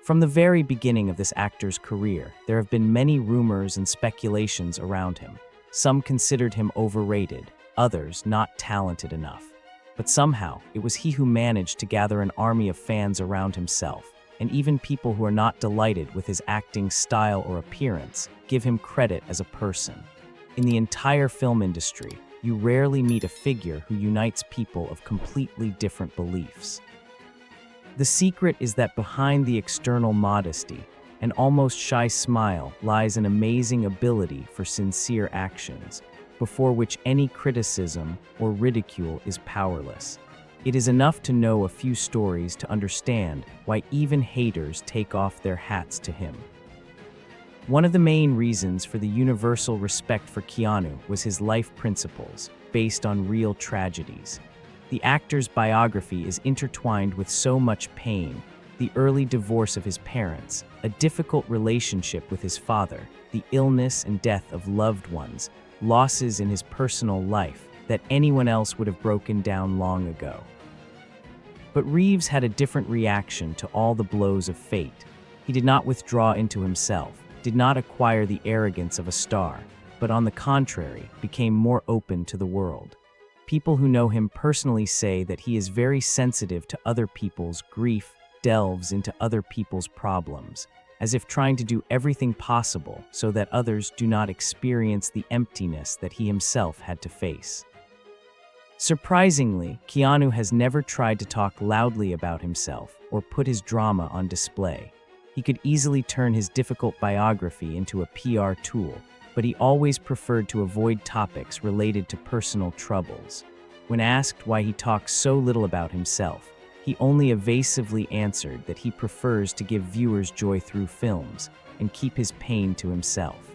From the very beginning of this actor's career, there have been many rumors and speculations around him. Some considered him overrated, others not talented enough. But somehow, it was he who managed to gather an army of fans around himself, and even people who are not delighted with his acting style or appearance give him credit as a person. In the entire film industry, you rarely meet a figure who unites people of completely different beliefs. The secret is that behind the external modesty and almost shy smile lies an amazing ability for sincere actions, before which any criticism or ridicule is powerless. It is enough to know a few stories to understand why even haters take off their hats to him. One of the main reasons for the universal respect for Keanu was his life principles, based on real tragedies. The actor's biography is intertwined with so much pain: the early divorce of his parents, a difficult relationship with his father, the illness and death of loved ones, losses in his personal life that anyone else would have broken down long ago. But Reeves had a different reaction to all the blows of fate. He did not withdraw into himself, did not acquire the arrogance of a star, but on the contrary, became more open to the world. People who know him personally say that he is very sensitive to other people's grief, delves into other people's problems, as if trying to do everything possible so that others do not experience the emptiness that he himself had to face. Surprisingly, Keanu has never tried to talk loudly about himself or put his drama on display. He could easily turn his difficult biography into a PR tool, but he always preferred to avoid topics related to personal troubles. When asked why he talks so little about himself, he only evasively answered that he prefers to give viewers joy through films and keep his pain to himself.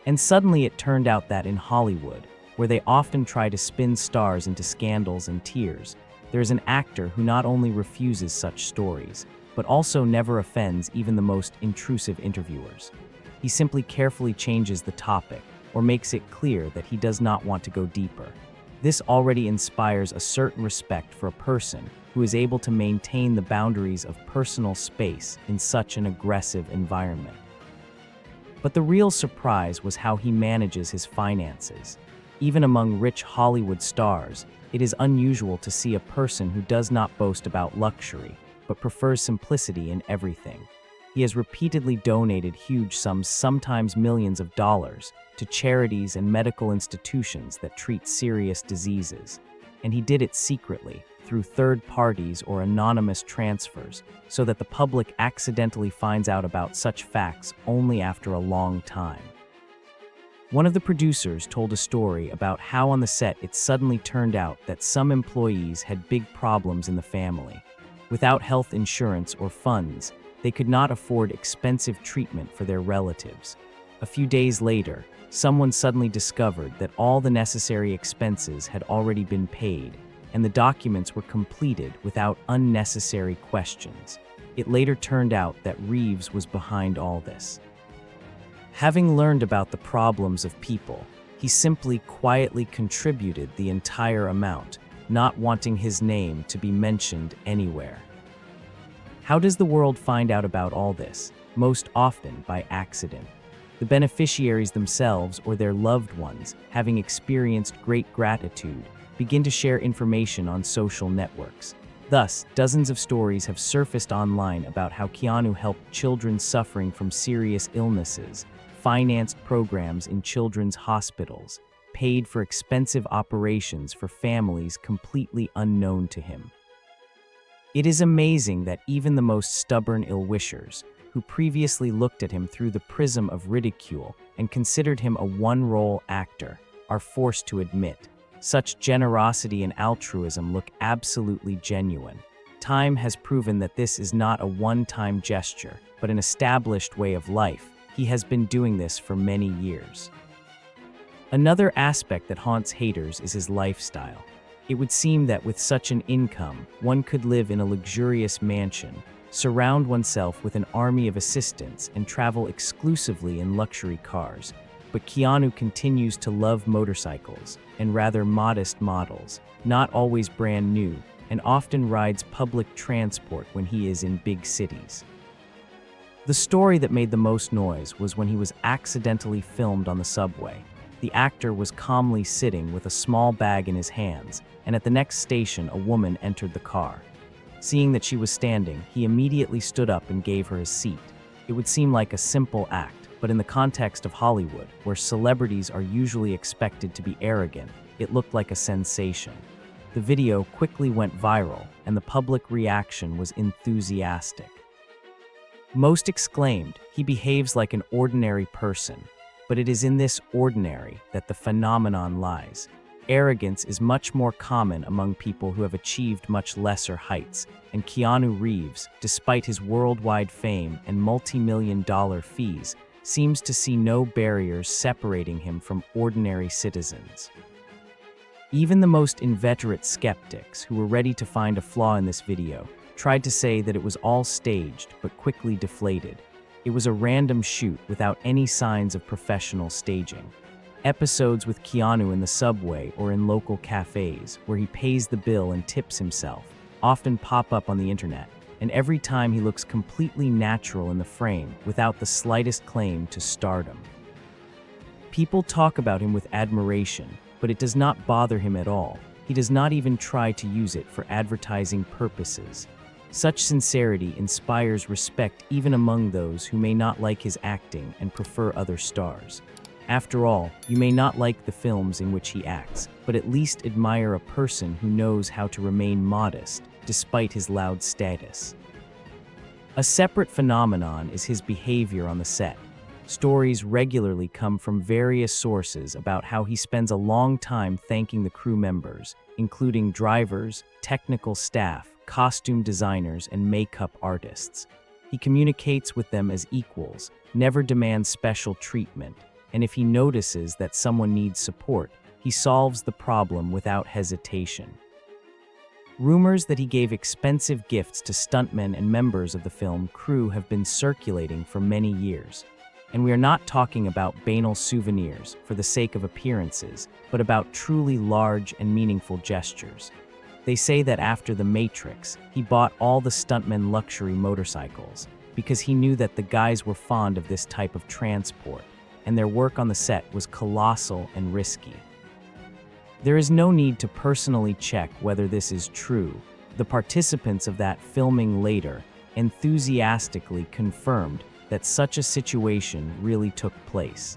And suddenly it turned out that in Hollywood, where they often try to spin stars into scandals and tears, there is an actor who not only refuses such stories, but also never offends even the most intrusive interviewers. He simply carefully changes the topic or makes it clear that he does not want to go deeper. This already inspires a certain respect for a person who is able to maintain the boundaries of personal space in such an aggressive environment. But the real surprise was how he manages his finances. Even among rich Hollywood stars, it is unusual to see a person who does not boast about luxury, but prefers simplicity in everything. He has repeatedly donated huge sums, sometimes millions of dollars, to charities and medical institutions that treat serious diseases. And he did it secretly, through third parties or anonymous transfers, so that the public accidentally finds out about such facts only after a long time. One of the producers told a story about how on the set it suddenly turned out that some employees had big problems in the family. Without health insurance or funds, they could not afford expensive treatment for their relatives. A few days later, someone suddenly discovered that all the necessary expenses had already been paid, and the documents were completed without unnecessary questions. It later turned out that Reeves was behind all this. Having learned about the problems of people, he simply quietly contributed the entire amount, not wanting his name to be mentioned anywhere. How does the world find out about all this? Most often by accident. The beneficiaries themselves or their loved ones, having experienced great gratitude, begin to share information on social networks. Thus, dozens of stories have surfaced online about how Keanu helped children suffering from serious illnesses, financed programs in children's hospitals, paid for expensive operations for families completely unknown to him. It is amazing that even the most stubborn ill-wishers, who previously looked at him through the prism of ridicule and considered him a one-role actor, are forced to admit such generosity and altruism look absolutely genuine. Time has proven that this is not a one-time gesture, but an established way of life. He has been doing this for many years. Another aspect that haunts haters is his lifestyle. It would seem that with such an income, one could live in a luxurious mansion, surround oneself with an army of assistants, and travel exclusively in luxury cars. But Keanu continues to love motorcycles and rather modest models, not always brand new, and often rides public transport when he is in big cities. The story that made the most noise was when he was accidentally filmed on the subway. The actor was calmly sitting with a small bag in his hands, and at the next station, a woman entered the car. Seeing that she was standing, he immediately stood up and gave her a seat. It would seem like a simple act, but in the context of Hollywood, where celebrities are usually expected to be arrogant, it looked like a sensation. The video quickly went viral, and the public reaction was enthusiastic. Most exclaimed, "He behaves like an ordinary person." But it is in this ordinary that the phenomenon lies. Arrogance is much more common among people who have achieved much lesser heights, and Keanu Reeves, despite his worldwide fame and multi-million-dollar fees, seems to see no barriers separating him from ordinary citizens. Even the most inveterate skeptics, who were ready to find a flaw in this video, tried to say that it was all staged but quickly deflated. It was a random shoot without any signs of professional staging. Episodes with Keanu in the subway or in local cafes, where he pays the bill and tips himself, often pop up on the internet, and every time he looks completely natural in the frame without the slightest claim to stardom. People talk about him with admiration, but it does not bother him at all. He does not even try to use it for advertising purposes. Such sincerity inspires respect even among those who may not like his acting and prefer other stars. After all, you may not like the films in which he acts, but at least admire a person who knows how to remain modest, despite his loud status. A separate phenomenon is his behavior on the set. Stories regularly come from various sources about how he spends a long time thanking the crew members, including drivers, technical staff, costume designers, and makeup artists. He communicates with them as equals, never demands special treatment, and if he notices that someone needs support, he solves the problem without hesitation. Rumors that he gave expensive gifts to stuntmen and members of the film crew have been circulating for many years. And we are not talking about banal souvenirs for the sake of appearances, but about truly large and meaningful gestures. They say that after The Matrix, he bought all the stuntmen luxury motorcycles because he knew that the guys were fond of this type of transport, and their work on the set was colossal and risky. There is no need to personally check whether this is true. The participants of that filming later enthusiastically confirmed that such a situation really took place.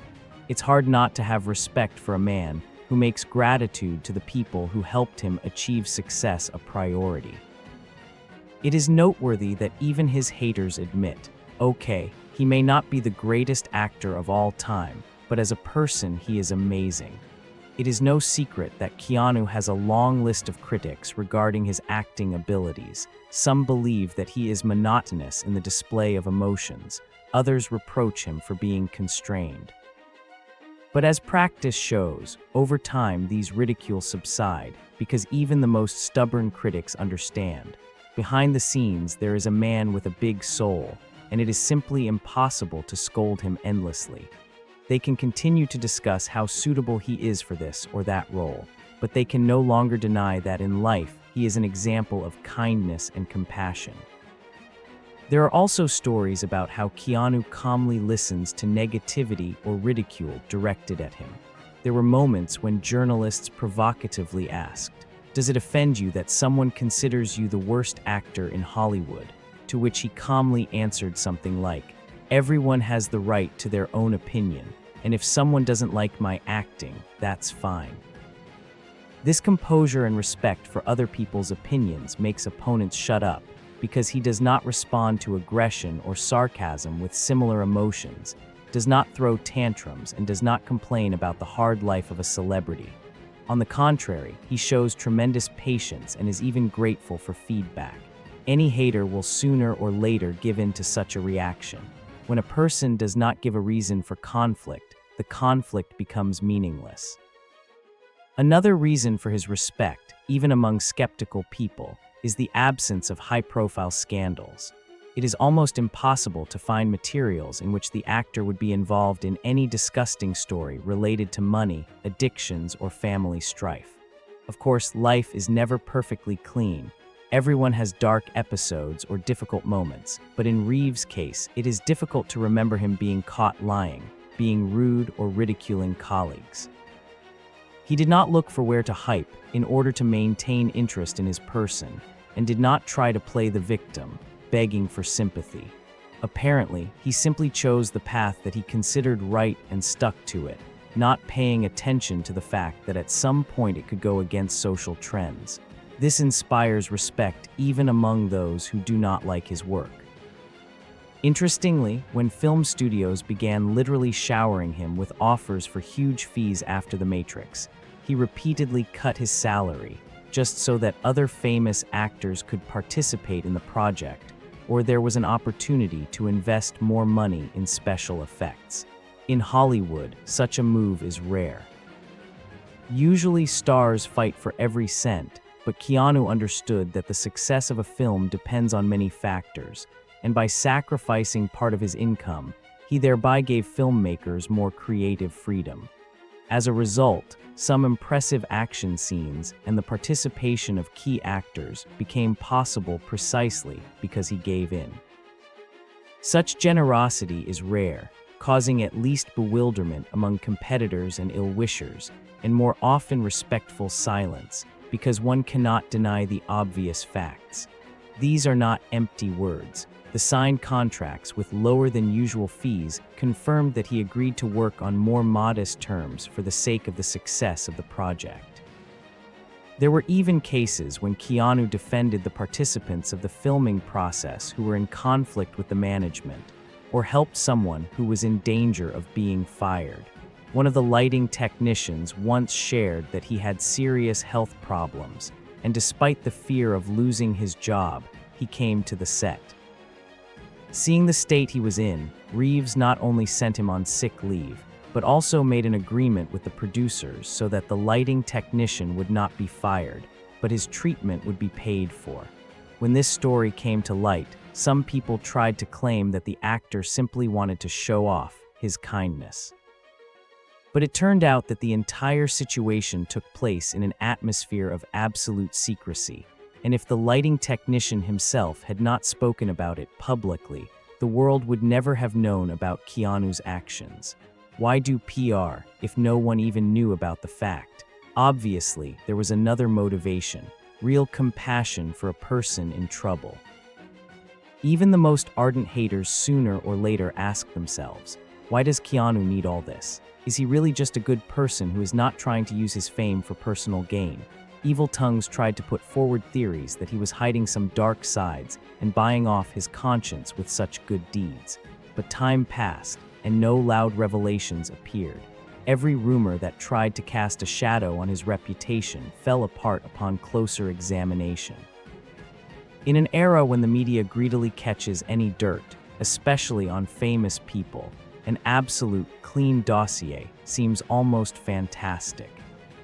It's hard not to have respect for a man who makes gratitude to the people who helped him achieve success a priority. It is noteworthy that even his haters admit, okay, he may not be the greatest actor of all time, but as a person he is amazing. It is no secret that Keanu has a long list of critics regarding his acting abilities. Some believe that he is monotonous in the display of emotions. Others reproach him for being constrained. But as practice shows, over time these ridicules subside because even the most stubborn critics understand. Behind the scenes there is a man with a big soul, and it is simply impossible to scold him endlessly. They can continue to discuss how suitable he is for this or that role, but they can no longer deny that in life he is an example of kindness and compassion. There are also stories about how Keanu calmly listens to negativity or ridicule directed at him. There were moments when journalists provocatively asked, "Does it offend you that someone considers you the worst actor in Hollywood?" To which he calmly answered something like, "Everyone has the right to their own opinion, and if someone doesn't like my acting, that's fine." This composure and respect for other people's opinions makes opponents shut up, because he does not respond to aggression or sarcasm with similar emotions, does not throw tantrums, and does not complain about the hard life of a celebrity. On the contrary, he shows tremendous patience and is even grateful for feedback. Any hater will sooner or later give in to such a reaction. When a person does not give a reason for conflict, the conflict becomes meaningless. Another reason for his respect, even among skeptical people, is the absence of high-profile scandals. It is almost impossible to find materials in which the actor would be involved in any disgusting story related to money, addictions, or family strife. Of course, life is never perfectly clean. Everyone has dark episodes or difficult moments, but in Reeves' case, it is difficult to remember him being caught lying, being rude, or ridiculing colleagues. He did not look for where to hype in order to maintain interest in his person, and did not try to play the victim, begging for sympathy. Apparently, he simply chose the path that he considered right and stuck to it, not paying attention to the fact that at some point it could go against social trends. This inspires respect even among those who do not like his work. Interestingly, when film studios began literally showering him with offers for huge fees after The Matrix, he repeatedly cut his salary, just so that other famous actors could participate in the project, or there was an opportunity to invest more money in special effects. In Hollywood, such a move is rare. Usually stars fight for every cent, but Keanu understood that the success of a film depends on many factors, and by sacrificing part of his income, he thereby gave filmmakers more creative freedom. As a result, some impressive action scenes and the participation of key actors became possible precisely because he gave in. Such generosity is rare, causing at least bewilderment among competitors and ill-wishers, and more often respectful silence, because one cannot deny the obvious facts. These are not empty words. The signed contracts with lower than usual fees confirmed that he agreed to work on more modest terms for the sake of the success of the project. There were even cases when Keanu defended the participants of the filming process who were in conflict with the management, or helped someone who was in danger of being fired. One of the lighting technicians once shared that he had serious health problems, and despite the fear of losing his job, he came to the set. Seeing the state he was in, Reeves not only sent him on sick leave, but also made an agreement with the producers so that the lighting technician would not be fired, but his treatment would be paid for. When this story came to light, some people tried to claim that the actor simply wanted to show off his kindness. But it turned out that the entire situation took place in an atmosphere of absolute secrecy, and if the lighting technician himself had not spoken about it publicly, the world would never have known about Keanu's actions. Why do PR if no one even knew about the fact? Obviously, there was another motivation, real compassion for a person in trouble. Even the most ardent haters sooner or later ask themselves, why does Keanu need all this? Is he really just a good person who is not trying to use his fame for personal gain? Evil tongues tried to put forward theories that he was hiding some dark sides and buying off his conscience with such good deeds. But time passed, and no loud revelations appeared. Every rumor that tried to cast a shadow on his reputation fell apart upon closer examination. In an era when the media greedily catches any dirt, especially on famous people, an absolute clean dossier seems almost fantastic.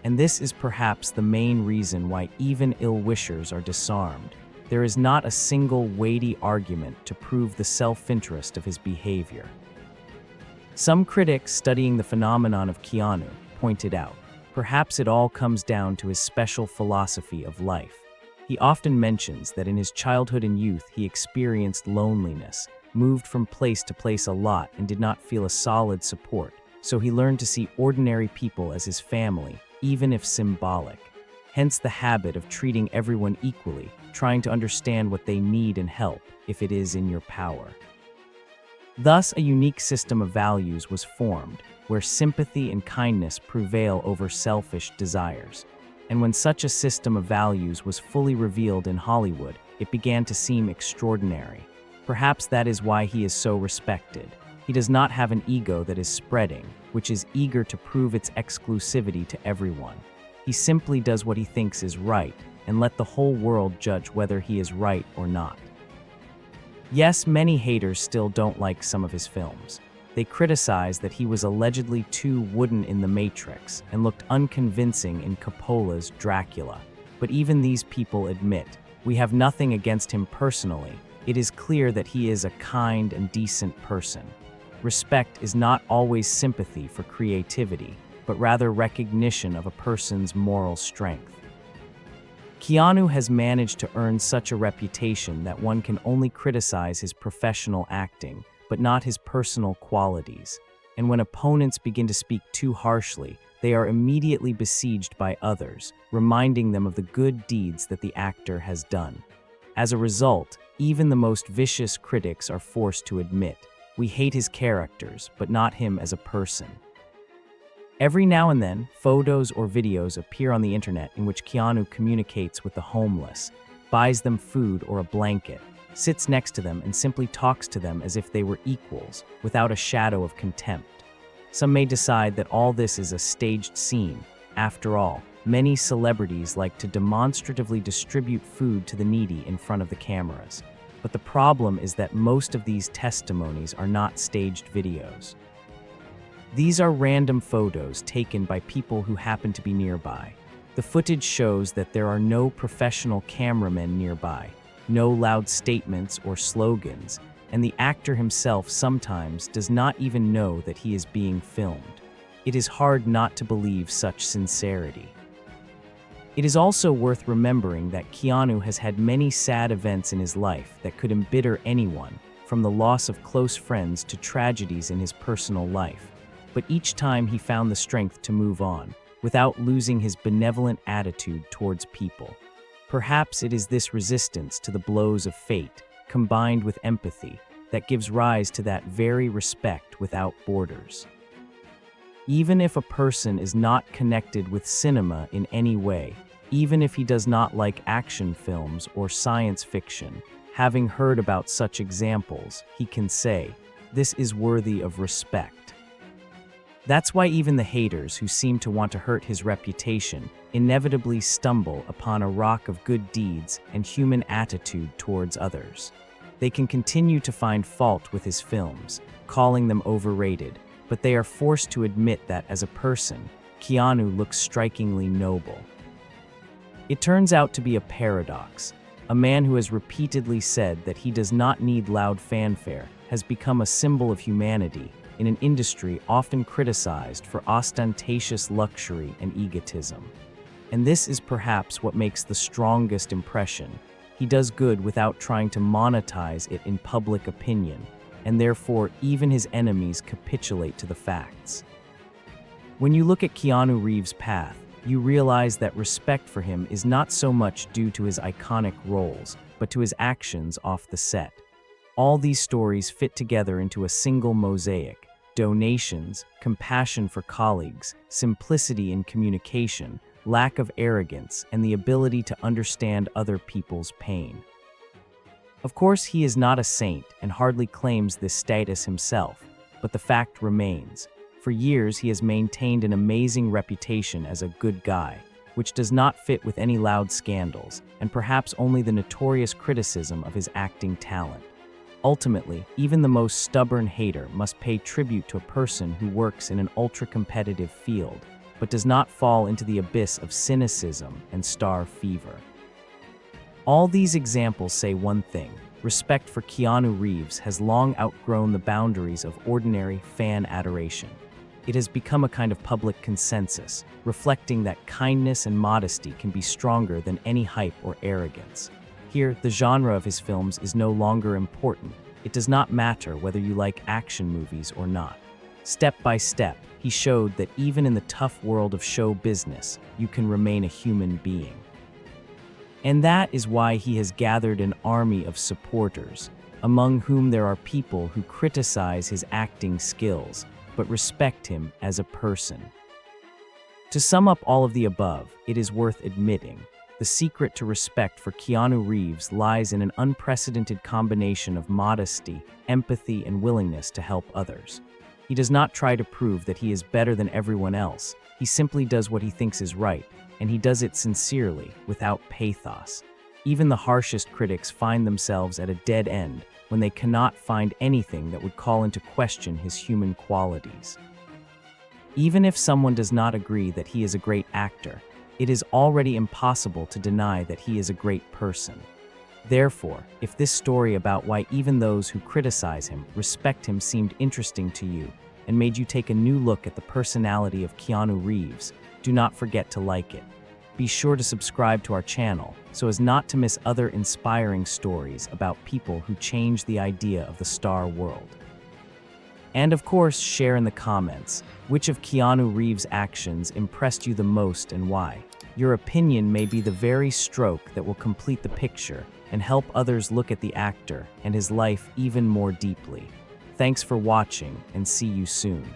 And this is perhaps the main reason why even ill-wishers are disarmed. There is not a single weighty argument to prove the self-interest of his behavior. Some critics studying the phenomenon of Keanu pointed out, perhaps it all comes down to his special philosophy of life. He often mentions that in his childhood and youth he experienced loneliness, moved from place to place a lot and did not feel a solid support, so he learned to see ordinary people as his family, even if symbolic. Hence the habit of treating everyone equally, trying to understand what they need and help, if it is in your power. Thus, a unique system of values was formed, where sympathy and kindness prevail over selfish desires. And when such a system of values was fully revealed in Hollywood, it began to seem extraordinary. Perhaps that is why he is so respected. He does not have an ego that is spreading, which is eager to prove its exclusivity to everyone. He simply does what he thinks is right, and let the whole world judge whether he is right or not. Yes, many haters still don't like some of his films. They criticize that he was allegedly too wooden in The Matrix and looked unconvincing in Coppola's Dracula. But even these people admit, we have nothing against him personally. It is clear that he is a kind and decent person. Respect is not always sympathy for creativity, but rather recognition of a person's moral strength. Keanu has managed to earn such a reputation that one can only criticize his professional acting, but not his personal qualities. And when opponents begin to speak too harshly, they are immediately besieged by others, reminding them of the good deeds that the actor has done. As a result, even the most vicious critics are forced to admit, we hate his characters, but not him as a person. Every now and then, photos or videos appear on the internet in which Keanu communicates with the homeless, buys them food or a blanket, sits next to them and simply talks to them as if they were equals, without a shadow of contempt. Some may decide that all this is a staged scene. After all, many celebrities like to demonstratively distribute food to the needy in front of the cameras. But the problem is that most of these testimonies are not staged videos. These are random photos taken by people who happen to be nearby. The footage shows that there are no professional cameramen nearby, no loud statements or slogans, and the actor himself sometimes does not even know that he is being filmed. It is hard not to believe such sincerity. It is also worth remembering that Keanu has had many sad events in his life that could embitter anyone, from the loss of close friends to tragedies in his personal life. But each time he found the strength to move on, without losing his benevolent attitude towards people. Perhaps it is this resistance to the blows of fate, combined with empathy, that gives rise to that very respect without borders. Even if a person is not connected with cinema in any way, even if he does not like action films or science fiction, having heard about such examples, he can say, "This is worthy of respect." That's why even the haters who seem to want to hurt his reputation inevitably stumble upon a rock of good deeds and human attitude towards others. They can continue to find fault with his films, calling them overrated, but they are forced to admit that as a person, Keanu looks strikingly noble. It turns out to be a paradox. A man who has repeatedly said that he does not need loud fanfare has become a symbol of humanity in an industry often criticized for ostentatious luxury and egotism. And this is perhaps what makes the strongest impression. He does good without trying to monetize it in public opinion, and therefore even his enemies capitulate to the facts. When you look at Keanu Reeves' path, you realize that respect for him is not so much due to his iconic roles, but to his actions off the set. All these stories fit together into a single mosaic: donations, compassion for colleagues, simplicity in communication, lack of arrogance, and the ability to understand other people's pain. Of course, he is not a saint and hardly claims this status himself, but the fact remains. For years, he has maintained an amazing reputation as a good guy, which does not fit with any loud scandals, and perhaps only the notorious criticism of his acting talent. Ultimately, even the most stubborn hater must pay tribute to a person who works in an ultra-competitive field, but does not fall into the abyss of cynicism and star fever. All these examples say one thing: respect for Keanu Reeves has long outgrown the boundaries of ordinary fan adoration. It has become a kind of public consensus, reflecting that kindness and modesty can be stronger than any hype or arrogance. Here, the genre of his films is no longer important. It does not matter whether you like action movies or not. Step by step, he showed that even in the tough world of show business, you can remain a human being. And that is why he has gathered an army of supporters, among whom there are people who criticize his acting skills, but respect him as a person. To sum up all of the above, it is worth admitting, the secret to respect for Keanu Reeves lies in an unprecedented combination of modesty, empathy, and willingness to help others. He does not try to prove that he is better than everyone else. He simply does what he thinks is right, and he does it sincerely, without pathos. Even the harshest critics find themselves at a dead end when they cannot find anything that would call into question his human qualities. Even if someone does not agree that he is a great actor, it is already impossible to deny that he is a great person. Therefore, if this story about why even those who criticize him respect him seemed interesting to you and made you take a new look at the personality of Keanu Reeves, do not forget to like it. Be sure to subscribe to our channel so as not to miss other inspiring stories about people who change the idea of the star world. And of course, share in the comments which of Keanu Reeves' actions impressed you the most and why. Your opinion may be the very stroke that will complete the picture and help others look at the actor and his life even more deeply. Thanks for watching, and see you soon.